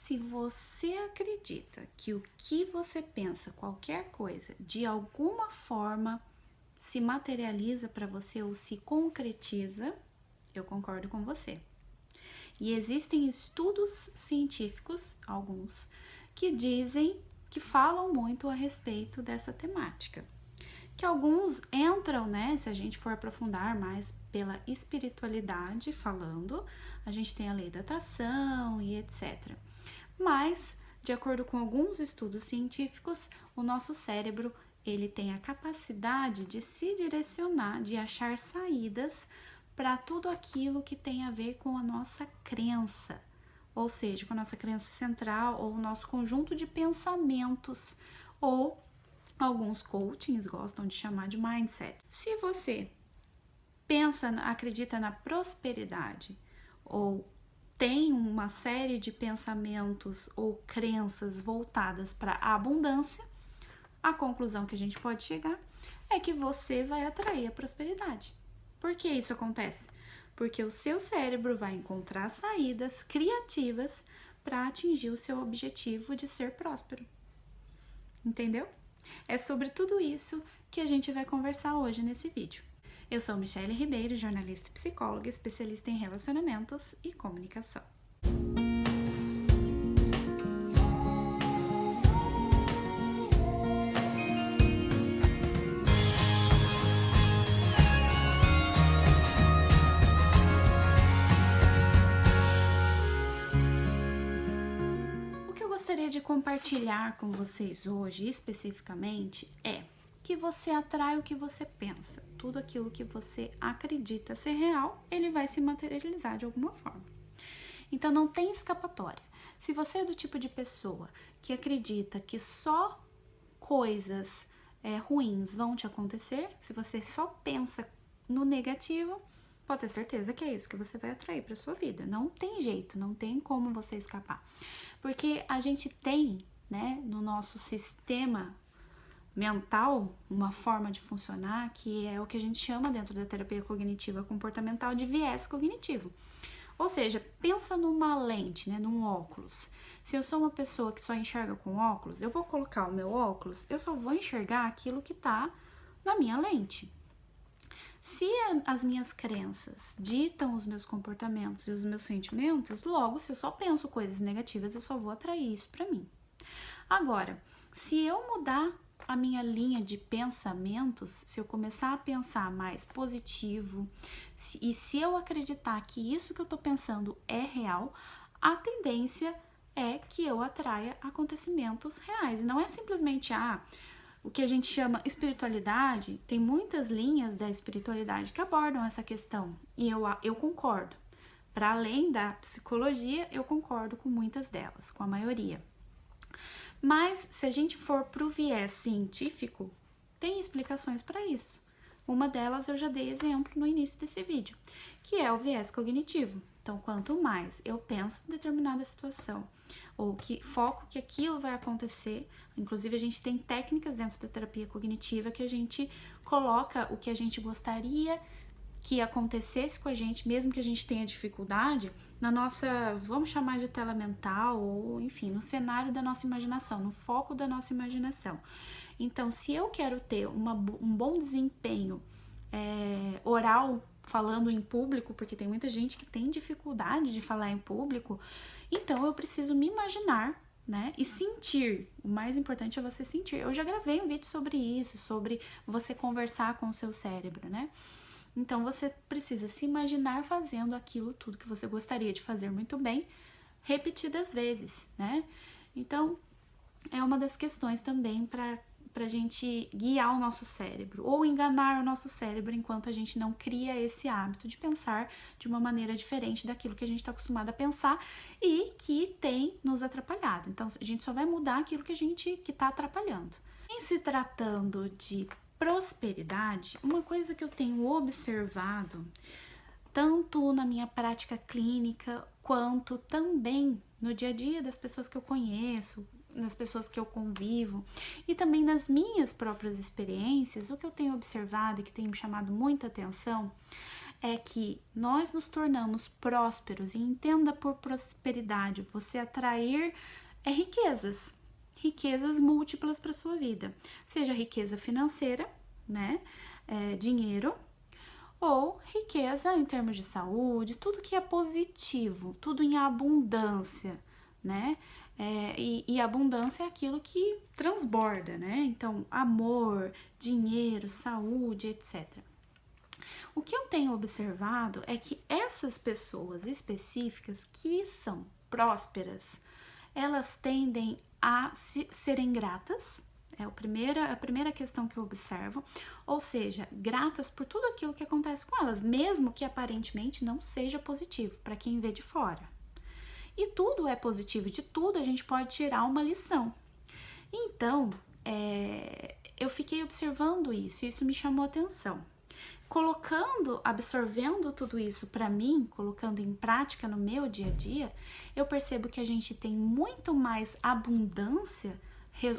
Se você acredita que o que você pensa, qualquer coisa, de alguma forma se materializa para você ou se concretiza, eu concordo com você. E existem estudos científicos, alguns, que dizem, que falam muito a respeito dessa temática. Que alguns entram, né, se a gente for aprofundar mais pela espiritualidade falando, a gente tem a lei da atração e etc. Mas, de acordo com alguns estudos científicos, o nosso cérebro, ele tem a capacidade de se direcionar, de achar saídas para tudo aquilo que tem a ver com a nossa crença, ou seja, com a nossa crença central ou o nosso conjunto de pensamentos, ou alguns coachings gostam de chamar de mindset. Se você acredita na prosperidade ou tem uma série de pensamentos ou crenças voltadas para a abundância, a conclusão que a gente pode chegar é que você vai atrair a prosperidade. Por que isso acontece? Porque o seu cérebro vai encontrar saídas criativas para atingir o seu objetivo de ser próspero. Entendeu? É sobre tudo isso que a gente vai conversar hoje nesse vídeo. Eu sou Michele Ribeiro, jornalista e psicóloga, especialista em relacionamentos e comunicação. O que eu gostaria de compartilhar com vocês hoje, especificamente, é que você atrai o que você pensa. Tudo aquilo que você acredita ser real, ele vai se materializar de alguma forma. Então não tem escapatória. Se você é do tipo de pessoa que acredita que só coisas ruins vão te acontecer, se você só pensa no negativo, pode ter certeza que é isso que você vai atrair para sua vida. Não tem jeito, não tem como você escapar. Porque a gente tem, né, no nosso sistema mental, uma forma de funcionar que é o que a gente chama dentro da terapia cognitiva comportamental de viés cognitivo. Ou seja, pensa numa lente, né, num óculos. Se eu sou uma pessoa que só enxerga com óculos, eu vou colocar o meu óculos, eu só vou enxergar aquilo que está na minha lente. Se as minhas crenças ditam os meus comportamentos e os meus sentimentos, logo, se eu só penso coisas negativas, eu só vou atrair isso para mim. Agora, se eu mudar a minha linha de pensamentos, se eu começar a pensar mais positivo, e se eu acreditar que isso que eu tô pensando é real, a tendência é que eu atraia acontecimentos reais. E não é simplesmente, o que a gente chama espiritualidade, tem muitas linhas da espiritualidade que abordam essa questão, e eu concordo. Para além da psicologia, eu concordo com muitas delas, com a maioria. Mas, se a gente for para o viés científico, tem explicações para isso. Uma delas eu já dei exemplo no início desse vídeo, que é o viés cognitivo. Então, quanto mais eu penso em determinada situação, ou que foco que aquilo vai acontecer, inclusive a gente tem técnicas dentro da terapia cognitiva que a gente coloca o que a gente gostaria que acontecesse com a gente, mesmo que a gente tenha dificuldade, na nossa, vamos chamar de tela mental, ou enfim, no cenário da nossa imaginação, no foco da nossa imaginação. Então, se eu quero ter um bom desempenho oral, falando em público, porque tem muita gente que tem dificuldade de falar em público, então eu preciso me imaginar, né, e sentir. O mais importante é você sentir. Eu já gravei um vídeo sobre isso, sobre você conversar com o seu cérebro, né? Então, você precisa se imaginar fazendo aquilo tudo que você gostaria de fazer muito bem, repetidas vezes, né? Então, é uma das questões também para a gente guiar o nosso cérebro, ou enganar o nosso cérebro enquanto a gente não cria esse hábito de pensar de uma maneira diferente daquilo que a gente está acostumado a pensar e que tem nos atrapalhado. Então, a gente só vai mudar aquilo que está atrapalhando. Em se tratando de prosperidade, uma coisa que eu tenho observado, tanto na minha prática clínica, quanto também no dia a dia das pessoas que eu conheço, nas pessoas que eu convivo, e também nas minhas próprias experiências, o que eu tenho observado e que tem me chamado muita atenção é que nós nos tornamos prósperos, e entenda por prosperidade você atrair riquezas, riquezas múltiplas para sua vida, seja riqueza financeira, né, dinheiro, ou riqueza em termos de saúde, tudo que é positivo, tudo em abundância, né? E abundância é aquilo que transborda, né? Então, amor, dinheiro, saúde, etc. O que eu tenho observado é que essas pessoas específicas que são prósperas, elas tendem a serem gratas. É a primeira questão que eu observo, ou seja, gratas por tudo aquilo que acontece com elas, mesmo que aparentemente não seja positivo para quem vê de fora. E tudo é positivo, de tudo a gente pode tirar uma lição. Então, eu fiquei observando isso, e isso me chamou a atenção. Absorvendo tudo isso para mim, colocando em prática no meu dia a dia, eu percebo que a gente tem muito mais abundância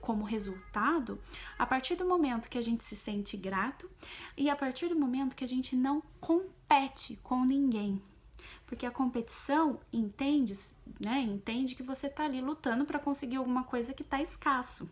como resultado a partir do momento que a gente se sente grato e a partir do momento que a gente não compete com ninguém. Porque a competição entende que você tá ali lutando para conseguir alguma coisa que tá escasso.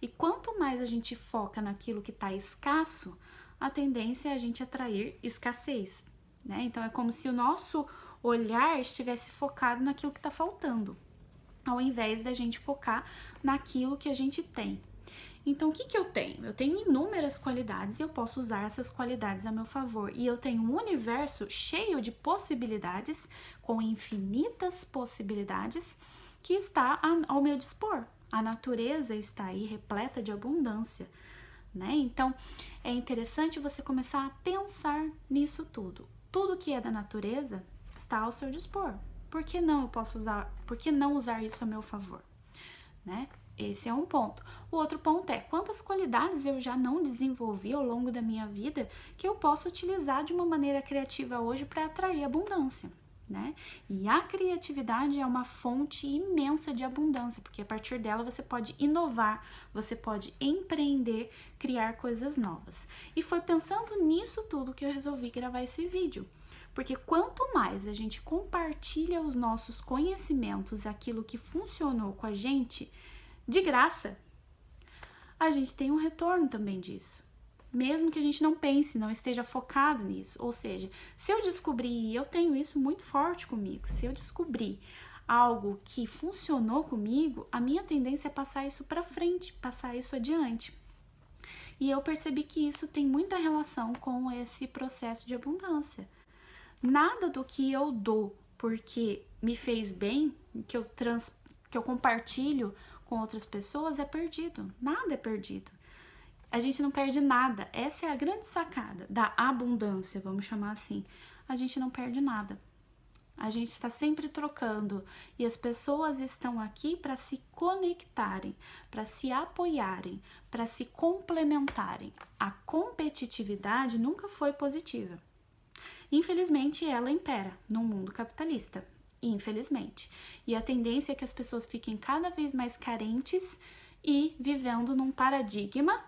E quanto mais a gente foca naquilo que tá escasso, a tendência é a gente atrair escassez, né? Então é como se o nosso olhar estivesse focado naquilo que tá faltando, ao invés da gente focar naquilo que a gente tem. Então, o que eu tenho? Eu tenho inúmeras qualidades e eu posso usar essas qualidades a meu favor. E eu tenho um universo cheio de possibilidades, com infinitas possibilidades, que está ao meu dispor. A natureza está aí repleta de abundância, né? Então, é interessante você começar a pensar nisso tudo. Tudo que é da natureza está ao seu dispor. Por que não usar isso a meu favor, né? Esse é um ponto. O outro ponto é quantas qualidades eu já não desenvolvi ao longo da minha vida que eu posso utilizar de uma maneira criativa hoje para atrair abundância, né? E a criatividade é uma fonte imensa de abundância, porque a partir dela você pode inovar, você pode empreender, criar coisas novas. E foi pensando nisso tudo que eu resolvi gravar esse vídeo. Porque quanto mais a gente compartilha os nossos conhecimentos, aquilo que funcionou com a gente, de graça, a gente tem um retorno também disso. Mesmo que a gente não pense, não esteja focado nisso. Ou seja, se eu descobrir, e eu tenho isso muito forte comigo, se eu descobrir algo que funcionou comigo, a minha tendência é passar isso para frente, passar isso adiante. E eu percebi que isso tem muita relação com esse processo de abundância. Nada do que eu dou porque me fez bem, que eu compartilho com outras pessoas é perdido. Nada é perdido. A gente não perde nada. Essa é a grande sacada da abundância, vamos chamar assim. A gente não perde nada. A gente está sempre trocando e as pessoas estão aqui para se conectarem, para se apoiarem, para se complementarem. A competitividade nunca foi positiva. Infelizmente, ela impera no mundo capitalista. Infelizmente. E a tendência é que as pessoas fiquem cada vez mais carentes e vivendo num paradigma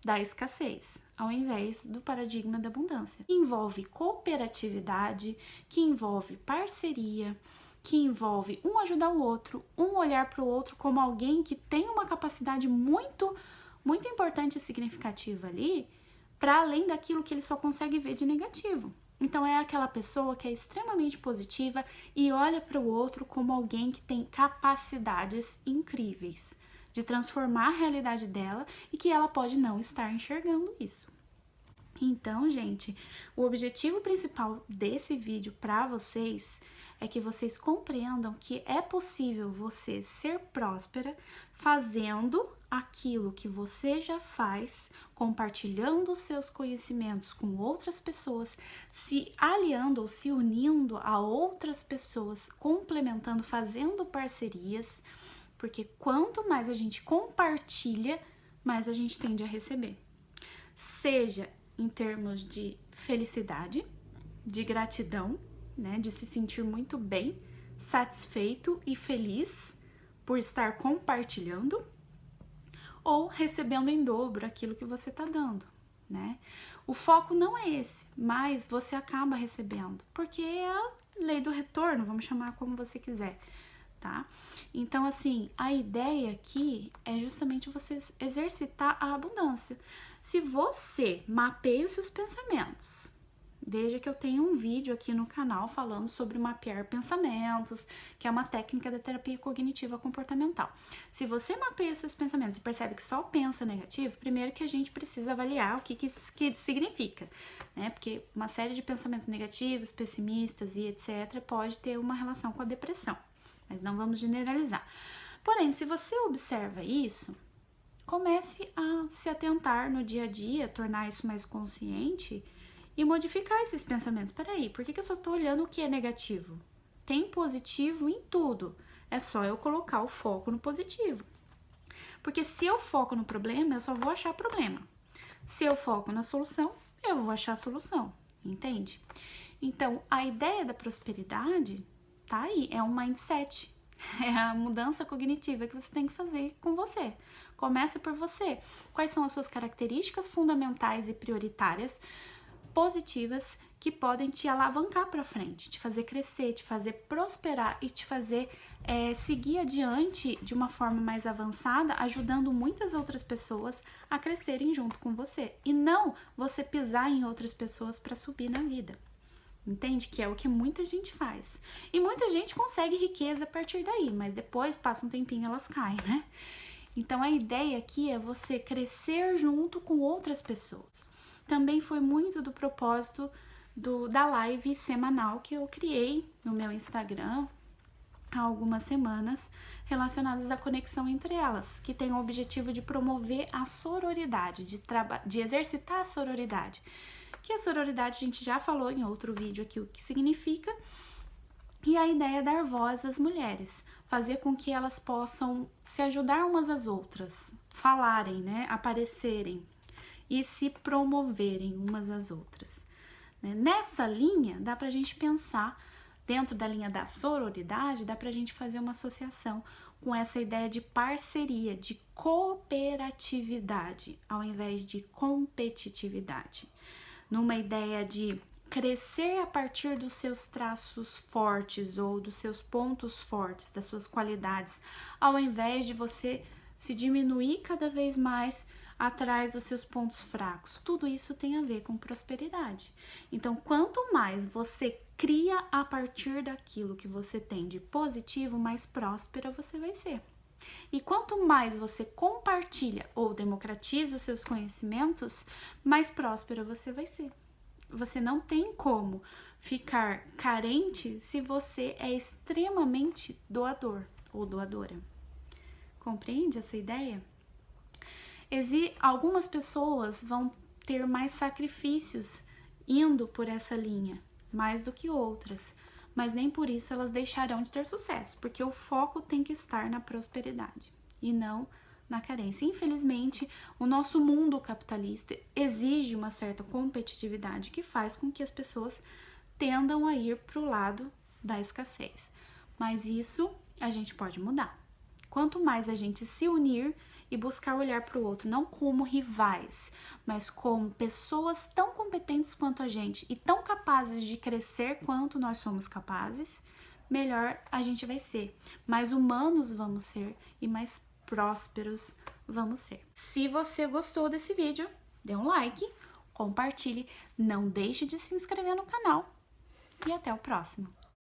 da escassez, ao invés do paradigma da abundância. Que envolve cooperatividade, que envolve parceria, que envolve um ajudar o outro, um olhar para o outro como alguém que tem uma capacidade muito, muito importante e significativa ali, para além daquilo que ele só consegue ver de negativo. Então é aquela pessoa que é extremamente positiva e olha para o outro como alguém que tem capacidades incríveis de transformar a realidade dela e que ela pode não estar enxergando isso. Então, gente, o objetivo principal desse vídeo para vocês é que vocês compreendam que é possível você ser próspera fazendo aquilo que você já faz, compartilhando os seus conhecimentos com outras pessoas, se aliando ou se unindo a outras pessoas, complementando, fazendo parcerias, porque quanto mais a gente compartilha, mais a gente tende a receber. Seja em termos de felicidade, de gratidão, né, de se sentir muito bem, satisfeito e feliz por estar compartilhando, ou recebendo em dobro aquilo que você está dando, né? O foco não é esse, mas você acaba recebendo, porque é a lei do retorno, vamos chamar como você quiser, tá? Então, assim, a ideia aqui é justamente você exercitar a abundância. Se você mapeia os seus pensamentos, veja que eu tenho um vídeo aqui no canal falando sobre mapear pensamentos, que é uma técnica da terapia cognitiva comportamental. Se você mapeia os seus pensamentos e percebe que só pensa negativo, primeiro que a gente precisa avaliar o que isso significa, né? Porque uma série de pensamentos negativos, pessimistas e etc. pode ter uma relação com a depressão, mas não vamos generalizar. Porém, se você observa isso, comece a se atentar no dia a dia, tornar isso mais consciente e modificar esses pensamentos. Peraí, por que eu só tô olhando o que é negativo? Tem positivo em tudo. É só eu colocar o foco no positivo. Porque se eu foco no problema, eu só vou achar problema. Se eu foco na solução, eu vou achar a solução. Entende? Então, a ideia da prosperidade tá aí. É um mindset. É a mudança cognitiva que você tem que fazer com você. Começa por você. Quais são as suas características fundamentais e prioritárias positivas que podem te alavancar para frente, te fazer crescer, te fazer prosperar e te fazer seguir adiante de uma forma mais avançada, ajudando muitas outras pessoas a crescerem junto com você. E não você pisar em outras pessoas para subir na vida. Entende? Que é o que muita gente faz. E muita gente consegue riqueza a partir daí, mas depois, passa um tempinho, elas caem, né? Então, a ideia aqui é você crescer junto com outras pessoas. Também foi muito do propósito da live semanal que eu criei no meu Instagram há algumas semanas, relacionadas à conexão entre elas, que tem o objetivo de promover a sororidade, de exercitar a sororidade. Que a sororidade a gente já falou em outro vídeo aqui o que significa, e a ideia é dar voz às mulheres, fazer com que elas possam se ajudar umas às outras, falarem, né, aparecerem e se promoverem umas às outras. Nessa linha, dá pra gente pensar, dentro da linha da sororidade, dá pra gente fazer uma associação com essa ideia de parceria, de cooperatividade, ao invés de competitividade. Numa ideia de crescer a partir dos seus traços fortes ou dos seus pontos fortes, das suas qualidades, ao invés de você se diminuir cada vez mais atrás dos seus pontos fracos. Tudo isso tem a ver com prosperidade. Então, quanto mais você cria a partir daquilo que você tem de positivo, mais próspera você vai ser. E quanto mais você compartilha ou democratiza os seus conhecimentos, mais próspera você vai ser. Você não tem como ficar carente se você é extremamente doador ou doadora. Compreende essa ideia? Algumas pessoas vão ter mais sacrifícios indo por essa linha, mais do que outras, mas nem por isso elas deixarão de ter sucesso, porque o foco tem que estar na prosperidade e não na carência. Infelizmente, o nosso mundo capitalista exige uma certa competitividade que faz com que as pessoas tendam a ir para o lado da escassez. Mas isso a gente pode mudar. Quanto mais a gente se unir e buscar olhar para o outro, não como rivais, mas como pessoas tão competentes quanto a gente e tão capazes de crescer quanto nós somos capazes, melhor a gente vai ser. Mais humanos vamos ser e mais prósperos vamos ser. Se você gostou desse vídeo, dê um like, compartilhe, não deixe de se inscrever no canal e até o próximo.